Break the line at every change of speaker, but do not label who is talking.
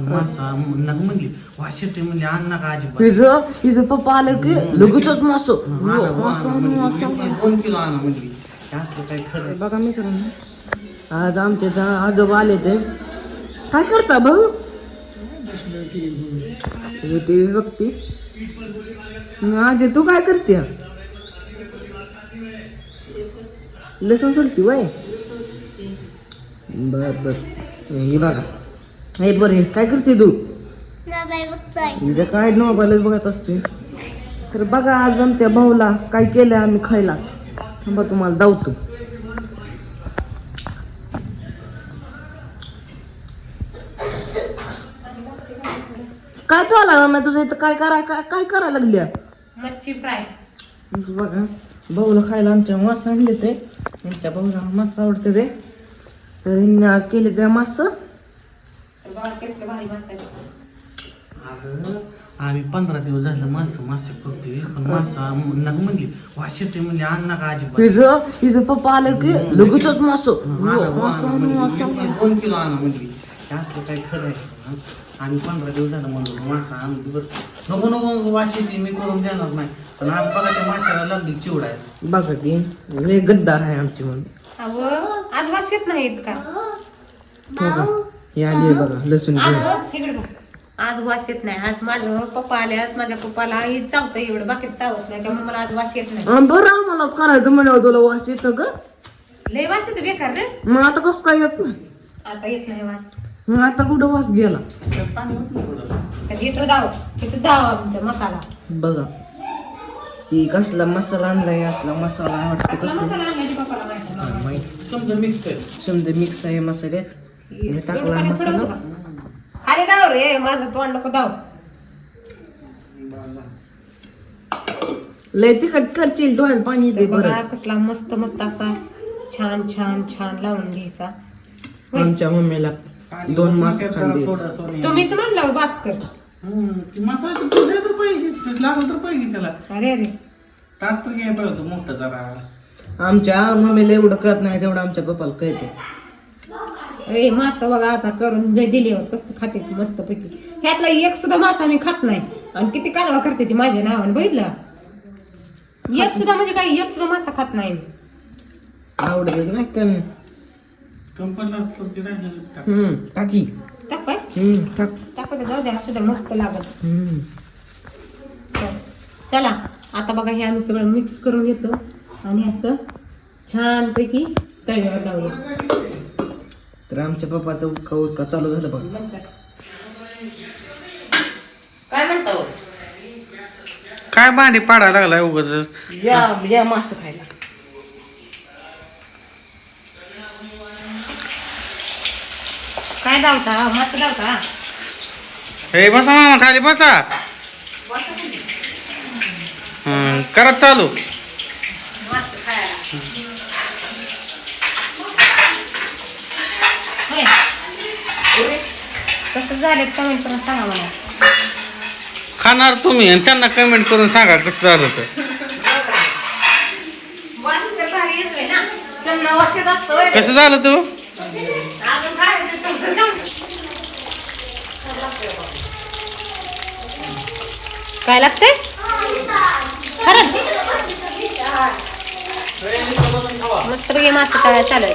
मासा नका म्हणली वास येते म्हणली आण नका अजिबात.
हिचं पप्पा आलं की लगेचच मासं.
2 किलो आणा म्हणली. असलं काही खरं
बघा मी करून आज आमचे आजोबा आले ते काय करता भाऊ टीव्ही बघती. आज तू काय करते लसूण सोलती वय बर बर हे बघा हे बरं काय करते तू हिचं काय मोबाईलच बघत असते. तर बघा आज आमच्या भाऊला काय केलं आम्ही खायला थांबा तुम्हाला दावतो. काय चालला मम्मी तुझं इथं काय करायला लागली
मच्छी फ्राय.
बघा भाऊला खायला आमच्या मास आणले ते आमच्या भाऊला मस्त आवडते ते तर हिने आज केले ते मास.
कसलं भारी मसाला.
अरे आम्ही 15 दिवस झालं मासे करतोय पण मासा नका म्हणली वास येते म्हणली आण नका अजिबात.
हिचं पप्पा आलं की लगेचच मास
2 किलो आणा म्हणली. असलं काही खरं आहे. आम्ही 15 दिवस झालं म्हणून मासा आणून नको वास येते मी करून देणार नाही. पण आज बघा त्या माशाला लागली चिवडा आहे.
बघा ती लय गद्दार आहे आमची म्हणून.
आज वास येत नाहीत का
हे आली बघा लसूण घेऊन.
इकडे बघ. आज वास येत नाही. आज माझं पप्पा आल्यात माझ्या पप्पाला हे चावतं एवढं बाकीत चावत नाही त्यामुळे मला आज वास येत नाही.
बरं आम्हालाच करायचं म्हणावं तुला वास येतं ग.
लय वास येतो बेकार रे.
मग आता कसं काय येत नाही.
आता येत नाही वास.
मग आता कुठं वास गेला
इथं दाव आमचा मसाला.
बघा ही कसला मसाला आणलाय असला मसाला वाटतं
कसला
कसला
मसाला आणलाय ते पप्पाला माहिती नाही.
माहिती
समजा मिक्स आहे.
समजा मिक्स आहे मसाल्यात मी टाकला मसाला.
खाली दाव रे माझं तोंड नको दाव.
लय तिखट करशील डोळ्यात पाणी येते
बघा
बरं.
कसला मस्त मस्त असा छान छान छान लावून घ्यायचा.
आमच्या मम्मीला 2 मास खांदे
तुम्हीच म्हणलं भास्कर.
मसाला तर पाहिजे लागलं तर पाहिजे त्याला.
अरे अरे
ताट तर घ्यायला पाहिजे होतं मोठं जरा.
आमच्या मम्मीला एवढं कळत नाही तेवढं आमच्या पप्पाला कळते.
अरे मासा बघा आता करून जे दिल्यावर कसं खाते मस्त पैकी. ह्यातला एक सुद्धा मासा मी खात नाही आणि किती कारवा करते ती माझ्या नावाने बघितलं. एक सुद्धा म्हणजे काही एक सुद्धा मासा खात नाही मी.
आवडतच नाही त्यांना.
कंपनीला ते राहिलं
टाकी
टाक पाय
टाक
टाकू दे जाऊ दे असू दे मस्त लागत. चला आता बघा हे आम्ही सगळं मिक्स करून घेतो आणि असं छान पैकी तळीवर लावूया.
तर आमच्या पप्पाचं उडका चालू झालं बघा. काय म्हणतो
काय भांडी पाडायला लागलाय उगाच.
या मास खायला.
काय धावता मस्त धावता.
हे बसा मामा खाली बसा. करा चालू.
मस्त खायला कसं झालं कमेंट करून सांगा मला.
खाणार तुम्ही आणि त्यांना कमेंट करून सांगा कसं झालं तर.
वास तर भारी येतोय ना. त्यांना वास येत असतो होय.
कसं झालं तू
अजून खायचं तर जाऊ. काय लागतंय खरं मस्त पैकी मासा तळायला चालू आहे.